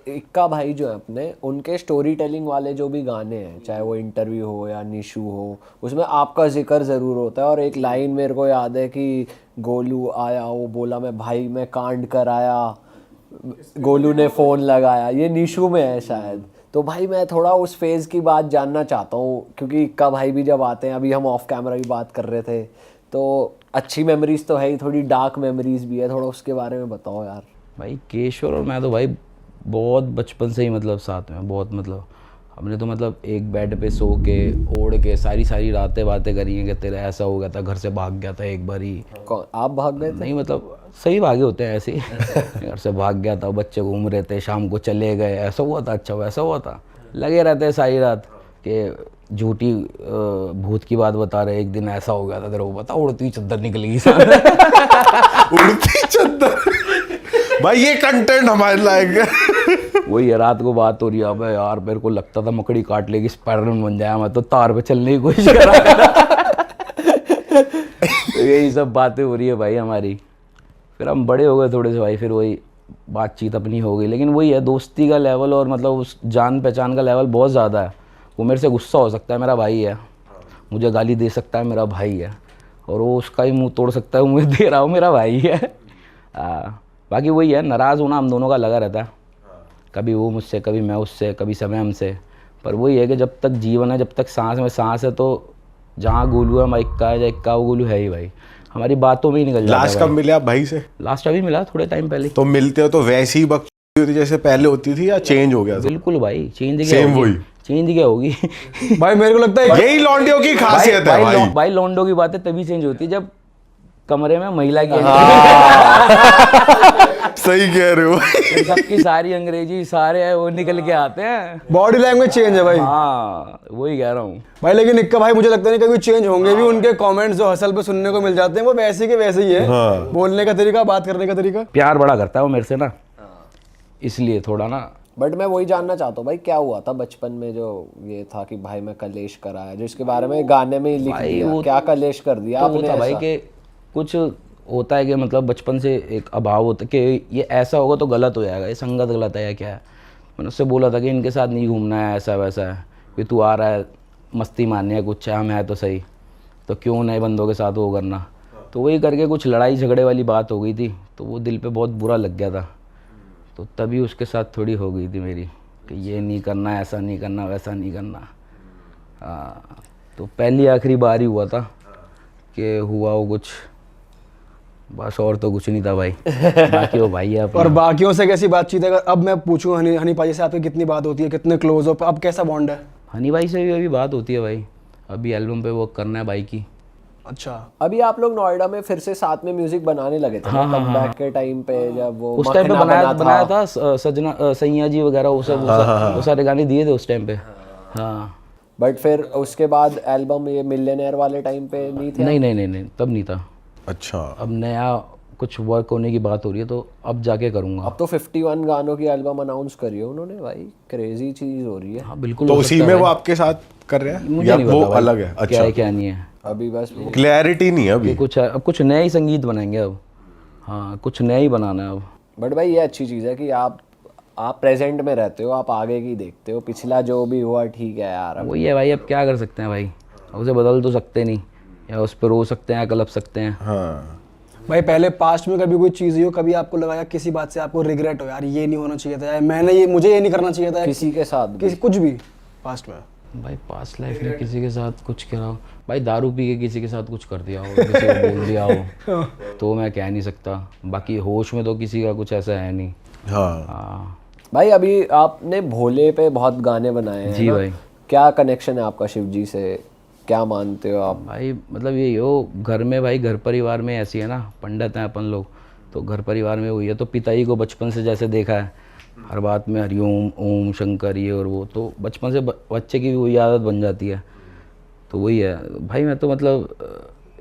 इक्का भाई जो है अपने, उनके स्टोरी टेलिंग वाले जो भी गाने हैं, चाहे वो इंटरव्यू हो या निशु हो, उसमें आपका जिक्र ज़रूर होता है। और एक लाइन मेरे को याद है कि गोलू आया, वो बोला मैं भाई मैं कांड कर आया, गोलू ने फ़ोन लगाया, ये निशु में है शायद। तो भाई मैं थोड़ा उस फेज़ की बात जानना चाहता हूँ, क्योंकि इक्का भाई भी जब आते हैं, अभी हम ऑफ कैमरा भी बात कर रहे थे, तो अच्छी मेमोरीज तो है ही, थोड़ी डार्क मेमोरीज भी है, थोड़ा उसके बारे में बताओ यार। भाई केशवर और मैं तो भाई बहुत बचपन से ही मतलब साथ में, बहुत मतलब हमने तो मतलब एक बेड पे सो के ओढ़ के सारी सारी रातें बातें करी हैं कि तेरा ऐसा हो गया था, घर से भाग गया था एक बार ही। कौन आप भाग गए थे? नहीं मतलब सही भागे होते हैं ऐसे ही घर से भाग गया था, बच्चे घूम रहे थे, शाम को चले गए, ऐसा हुआ था, अच्छा वैसा हुआ था, लगे रहते हैं सारी रात कि झूठी भूत की बात बता रहे, एक दिन ऐसा हो गया था तेरे को पता, उड़ती चद्दर निकलेगी सामने। उड़ती चद्दर, भाई ये कंटेंट हमारे लायक है। वही है, रात को बात हो रही है, अबे यार मेरे को लगता था मकड़ी काट लेगी, स्पाइडरमैन बन जाया मैं तो, तार पे चलने की कोशिश कर रहा था। तो यही सब बातें हो रही है भाई हमारी। फिर हम बड़े हो गए थोड़े से भाई, फिर वही बातचीत अपनी हो गई, लेकिन वही है दोस्ती का लेवल और मतलब उस जान पहचान का लेवल बहुत ज़्यादा है। वो मेरे से गुस्सा हो सकता है, मेरा भाई है, मुझे गाली दे सकता है, मेरा भाई है, और वो उसका ही मुंह तोड़ सकता है, मुझे दे रहा हूँ, मेरा भाई है। बाकी वही है, नाराज़ होना हम दोनों का लगा रहता है, कभी वो मुझसे, कभी मैं उससे, कभी समय हमसे। पर वही है कि जब तक जीवन है, जब तक सांस में सांस है, तो जहाँ गोलू है वहाँ इक्का है, या इक्का वो गोलू है ही भाई, हमारी बातों में ही निकल जाता है। लास्ट कब मिले आप भाई से? लास्ट अभी मिला थोड़े टाइम पहले। तो मिलते हो तो वैसी ही बकचोदी होती जैसे पहले होती थी, या चेंज हो गया? बिल्कुल भाई, चेंज क्या सेम होगी, वही। चेंज क्या होगी। भाई मेरे को लगता है यही लौंडियों की खासियत है भाई। भाई लौंडो की बातें तभी चेंज होती है जब कमरे में महिला की सही कह रहे हो। सबकी सारी अंग्रेजी सारे है वो निकल के आते हैं, बॉडी लैंग्वेज चेंज है भाई। हाँ वही कह रहा हूँ भाई लेकिन इक्का भाई मुझे लगता नहीं कभी चेंज होंगे भी, उनके कमेंट्स जो हसल पे सुनने को मिल जाते हैं वो वैसे के वैसे ही है। हाँ। बोलने का तरीका, बात करने का तरीका। प्यार बड़ा करता है वो मेरे से ना, इसलिए थोड़ा ना। बट मैं वही जानना चाहता हूँ भाई, क्या हुआ था बचपन में जो ये था कि भाई मैं कलेश कराया, जिसके बारे में गाने में ही लिख भाई दिया, वो क्या कलेश कर दिया तो आपने होता भाई ऐसा? कि कुछ होता है कि मतलब बचपन से एक अभाव होता है कि ये ऐसा होगा तो गलत हो जाएगा, ये संगत गलत है या क्या है। मैंने उससे बोला था कि इनके साथ नहीं घूमना है, ऐसा वैसा है, कि तू आ रहा है मस्ती मारनी है, कुछ है हम है तो सही, तो क्यों नए बंदों के साथ वो करना। तो वही करके कुछ लड़ाई झगड़े वाली बात हो गई थी, तो वो दिल पे बहुत बुरा लग गया था। तो तभी उसके साथ थोड़ी हो गई थी मेरी कि ये नहीं करना, ऐसा नहीं करना, वैसा नहीं करना। तो पहली आखिरी बार ही हुआ था कि हुआ वो कुछ, बस और तो कुछ नहीं था भाई। बाकी वो भाई है अपना। और बाकियों से कैसी बातचीत है? अगर अब मैं पूछूं हनी हनी पाजी से आपकी कितनी बात होती है, कितने क्लोज हो, अब कैसा बॉन्ड है? हनी भाई से भी अभी बात होती है भाई, अभी एल्बम पे वर्क करना है भाई की। अच्छा। अभी आप लोग नोएडा में फिर से साथ में म्यूजिक बनाने लगे थे हाँ, हाँ, कमबैक के टाइम पे, जब वो उस टाइम पे मखना बनाया था सजना सैया जी वगैरह, वो सब वो सारे गाने दिए थे उस टाइम पे। हाँ बट फिर उसके बाद एल्बम ये मिलियनेयर वाले टाइम पे नहीं थे? नहीं नहीं नहीं नहीं तब नहीं था। अच्छा। अब नया कुछ वर्क होने की बात हो रही है, तो अब जाके करूँगा। अब तो 51 गानों की एल्बम अनाउंस करी है उन्होंने भाई, क्रेजी चीज हो रही है। हाँ बिल्कुल तो हो उसी सकता में है वो भाई। आपके साथ कर रहे हैं मुझे या नहीं वो पता भाई, अलग है? क्या अच्छा, है क्या नहीं है, अभी बस क्लैरिटी नहीं है अभी। ये कुछ है, अब कुछ नया ही संगीत बनाएंगे अब। हाँ कुछ नया ही बनाना है अब। बट भाई ये अच्छी चीज़ है कि आप प्रेजेंट में रहते हो, आप आगे की देखते हो, पिछला जो भी हुआ ठीक है यार। अब वही है भाई, अब क्या कर सकते हैं भाई, अब उसे बदल तो सकते नहीं, या उस पर रो सकते हैं या कलप सकते हैं। हाँ भाई पहले पास्ट में कभी कोई चीज़ हुई हो, कभी आपको लगा यार किसी बात से आपको रिग्रेट हो, यार ये नहीं होना चाहिए था, यार मैंने ये, मुझे ये नहीं करना चाहिए था, किसी के साथ भी? किसी कुछ भी पास्ट में? भाई पास्ट लाइफ में किसी के साथ कुछ करा हो भाई, दारू पी के किसी के साथ कुछ कर दिया हो, किसी को बोल दिया हो, तो मैं कह नहीं सकता। बाकी होश में तो किसी का कुछ ऐसा है नहीं। हाँ। हाँ भाई अभी आपने भोले पे बहुत गाने बनाए हैं जी ना? भाई। क्या कनेक्शन है आपका शिव जी से, क्या मानते हो आप? भाई मतलब यही हो, घर में भाई, घर परिवार में ऐसी है ना, पंडित हैं अपन लोग, तो घर परिवार में हुई है, तो पिताजी को बचपन से जैसे देखा है हर बात में हरिओम ओम शंकर ये और वो, तो बचपन से बच्चे की भी वही आदत बन जाती है। तो वही है भाई, मैं तो मतलब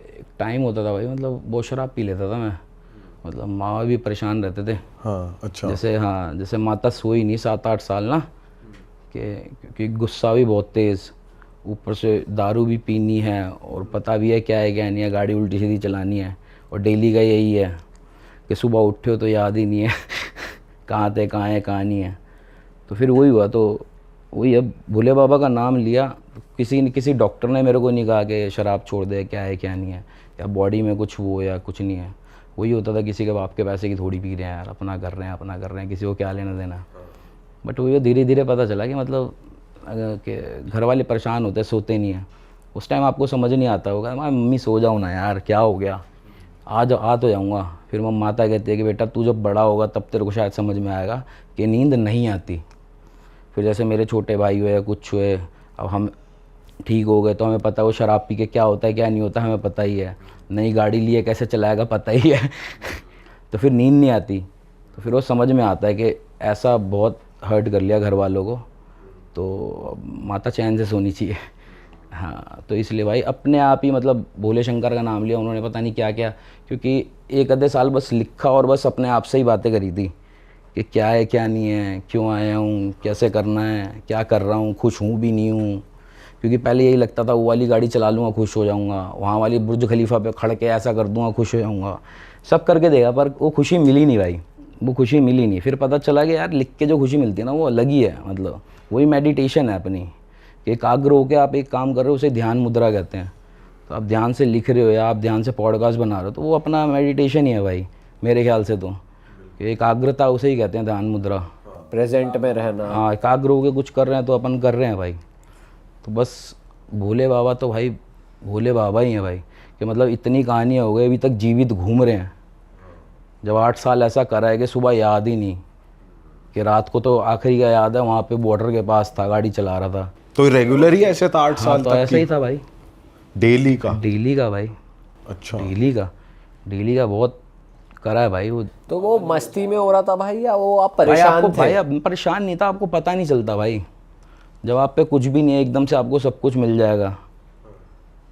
एक टाइम होता था भाई, मतलब बहुत शराब पी लेता था मैं, मतलब माँ भी परेशान रहते थे। हाँ। अच्छा। जैसे हाँ, जैसे माता सोई नहीं 7-8 साल ना, क्योंकि गुस्सा भी बहुत तेज़, ऊपर से दारू भी पीनी है, और पता भी है क्या नहीं है, गाड़ी उल्टी सीधी चलानी है, और डेली का यही है कि सुबह उठे हो तो याद ही नहीं है कहाँ थे, कहाँ है, कहाँ नहीं है। तो फिर वही हुआ, तो वही अब भोले बाबा का नाम लिया। किसी डॉक्टर ने मेरे को नहीं कहा कि शराब छोड़ दे, क्या है क्या नहीं है, या बॉडी में कुछ वो या कुछ नहीं है। वही होता था किसी के बाप के पैसे की थोड़ी पी रहे हैं यार, अपना कर रहे हैं, किसी को क्या लेना देना। बट वही धीरे धीरे पता चला कि मतलब कि घर वाले परेशान होते, सोते नहीं हैं। उस टाइम आपको समझ नहीं आता होगा, मम्मी सो जाओ ना यार, क्या हो गया, आ तो जाऊँगा। फिर माता कहती है कि बेटा तू जब बड़ा होगा तब तेरे को शायद समझ में आएगा कि नींद नहीं आती। फिर जैसे मेरे छोटे भाई हुए या कुछ हुए, अब हम ठीक हो गए तो हमें पता है वो शराब पी के क्या होता है क्या नहीं होता, हमें पता ही है। नई गाड़ी लिए कैसे चलाएगा पता ही है। तो फिर नींद नहीं आती, तो फिर वो समझ में आता है कि ऐसा बहुत हर्ट कर लिया घर वालों को, तो माता चैन से सोनी चाहिए। हाँ, तो इसलिए भाई अपने आप ही मतलब भोले शंकर का नाम लिया उन्होंने, पता नहीं क्या क्या, क्योंकि एक आधे साल बस लिखा और बस अपने आप से ही बातें करी थी कि क्या है क्या नहीं है, क्यों आया हूँ, कैसे करना है, क्या कर रहा हूँ, खुश हूँ भी नहीं हूँ। क्योंकि पहले यही लगता था वो वाली गाड़ी चला लूँगा खुश हो जाऊँगा, वहाँ वाली बुर्ज खलीफा पे खड़ के ऐसा कर दूँगा खुश हो जाऊँगा, सब करके देगा, पर वो खुशी मिली नहीं भाई, वो खुशी मिली नहीं। फिर पता चला कि यार लिख के जो खुशी मिलती है ना वो अलग ही है, मतलब वही मेडिटेशन है अपनी, कि एकाग्र होकर आप एक काम कर रहे हो, उसे ध्यान मुद्रा कहते हैं। तो आप ध्यान से लिख रहे हो या आप ध्यान से पॉडकास्ट बना रहे हो, तो वो अपना मेडिटेशन ही है भाई मेरे ख्याल से। तो एकाग्रता उसे ही कहते हैं, ध्यान मुद्रा, प्रेजेंट में रहना। हाँ, एकाग्र होकर कुछ कर रहे हैं तो अपन कर रहे हैं भाई। तो बस भोले बाबा तो भाई भोले बाबा ही हैं भाई, कि मतलब इतनी कहानियाँ हो गई अभी तक जीवित घूम रहे हैं। जब 8 साल ऐसा करा है कि सुबह याद ही नहीं, कि रात को तो आखिरी का याद है, वहाँ पे बॉर्डर के पास था, गाड़ी चला रहा था। तो रेगुलर ही ऐसे था 8 हाँ, साल तो तक ऐसा ही था भाई, डेली का? डेली का भाई, अच्छा। डेली का बहुत करा है भाई वो। तो वो मस्ती में हो रहा था भाई, या वो आप भाई परेशान आपको थे? भाई अब परेशान नहीं था, आपको पता नहीं चलता भाई, जब आप पे कुछ भी नहीं है एकदम से आपको सब कुछ मिल जाएगा,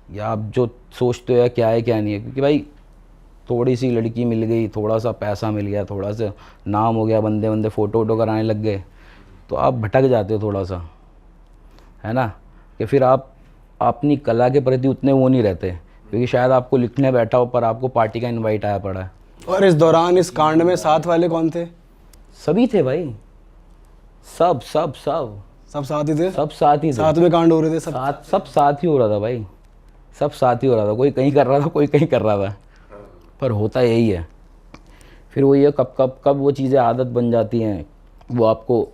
या आप जो सोचते हो या क्या है क्या नहीं है। क्योंकि भाई थोड़ी सी लड़की मिल गई, थोड़ा सा पैसा मिल गया, थोड़ा सा नाम हो गया, बंदे बंदे फ़ोटो वोटो कराने लग गए, तो आप भटक जाते हो थोड़ा सा, है ना, कि फिर आप अपनी कला के प्रति उतने वो नहीं रहते, क्योंकि शायद आपको लिखने बैठा हो पर आपको पार्टी का इनवाइट आया पड़ा है। और इस दौरान इस कांड में साथ वाले कौन थे? सभी थे भाई, सब सब सब सब साथ ही थे? सब साथ ही थे, साथ में कांड हो रहे थे सब? सब साथ ही हो रहा था भाई, सब साथ ही हो रहा था, कोई कहीं कर रहा था कोई कहीं कर रहा था, पर होता यही है। फिर वो ये कब वो चीज़ें आदत बन जाती हैं, वो आपको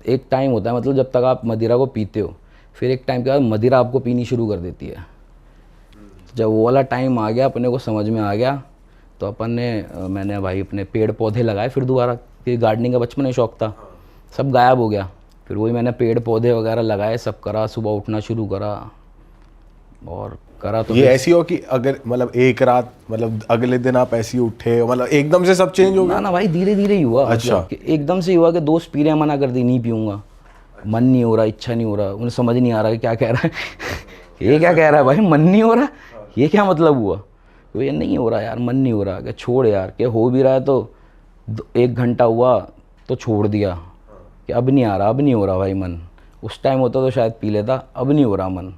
एक टाइम होता है, मतलब जब तक आप मदिरा को पीते हो, फिर एक टाइम के बाद मदिरा आपको पीनी शुरू कर देती है। जब वो वाला टाइम आ गया, अपने को समझ में आ गया, तो मैंने भाई अपने पेड़ पौधे लगाए फिर दोबारा, कि गार्डनिंग का बचपन में शौक था, सब गायब हो गया। फिर वही मैंने पेड़ पौधे वगैरह लगाए, सब करा, सुबह उठना शुरू करा और करा। तो ये ऐसी हो कि अगर मतलब एक रात मतलब अगले दिन आप ऐसे ही उठे, मतलब एकदम से सब चेंज हो गया? ना भाई धीरे धीरे ही हुआ। अच्छा। मतलब कि एकदम से ही हुआ कि दोस्त पी रहे हैं, मना कर दी नहीं पीऊँगा, मन नहीं हो रहा, इच्छा नहीं हो रहा, उन्हें समझ नहीं आ रहा कि क्या कह रहा है। ये क्या कह रहा है भाई, मन नहीं हो रहा, ये क्या मतलब हुआ? तो ये नहीं हो रहा यार, मन नहीं हो रहा, कि छोड़ यार, कि हो भी रहा है तो 1 घंटा हुआ तो छोड़ दिया, कि अब नहीं आ रहा, अब नहीं हो रहा भाई मन। उस टाइम होता तो शायद पी लेता, अब नहीं हो रहा मन,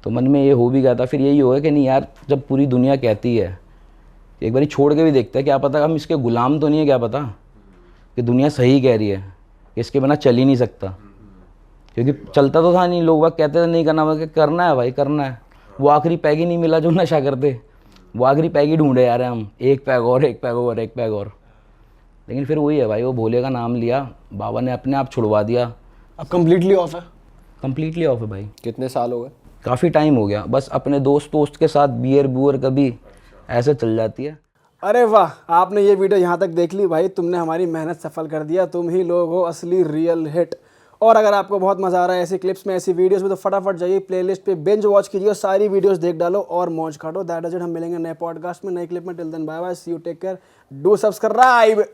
तो मन में ये हो भी गया था। फिर यही होगा कि नहीं यार, जब पूरी दुनिया कहती है, एक बारी छोड़ के भी देखते हैं, क्या पता हम इसके गुलाम तो नहीं है, क्या पता कि दुनिया सही कह रही है, कि इसके बिना चल ही नहीं सकता। क्योंकि चलता तो था नहीं, लोग बाग कहते थे नहीं करना, मैं करना है भाई करना है। वो आखिरी पैग ही नहीं मिला जो नशा करते, वो आखिरी पैग ही ढूंढे यार हम, एक पैग और, एक पैग और, एक पैग और। लेकिन फिर वही है भाई, वो भोले का नाम लिया, बाबा ने अपने आप छुड़वा दिया। अब कम्प्लीटली ऑफ है? कम्प्लीटली ऑफ है भाई, कितने साल हो गए? काफ़ी टाइम हो गया। बस अपने दोस्त के साथ बियर बुअर कभी ऐसे चल जाती है। अरे वाह, आपने ये वीडियो यहाँ तक देख ली भाई, तुमने हमारी मेहनत सफल कर दिया, तुम ही लोग हो असली रियल हिट। और अगर आपको बहुत मज़ा आ रहा है ऐसी क्लिप्स में, ऐसी वीडियोस में, तो फटाफट जाइए प्लेलिस्ट पे बिंज वॉच कीजिए, सारी वीडियोस देख डालो और मौज काटो। दैट इज इट, हम मिलेंगे नए पॉडकास्ट में, नए क्लिप में। Till then bye bye, see you, take care, do subscribe.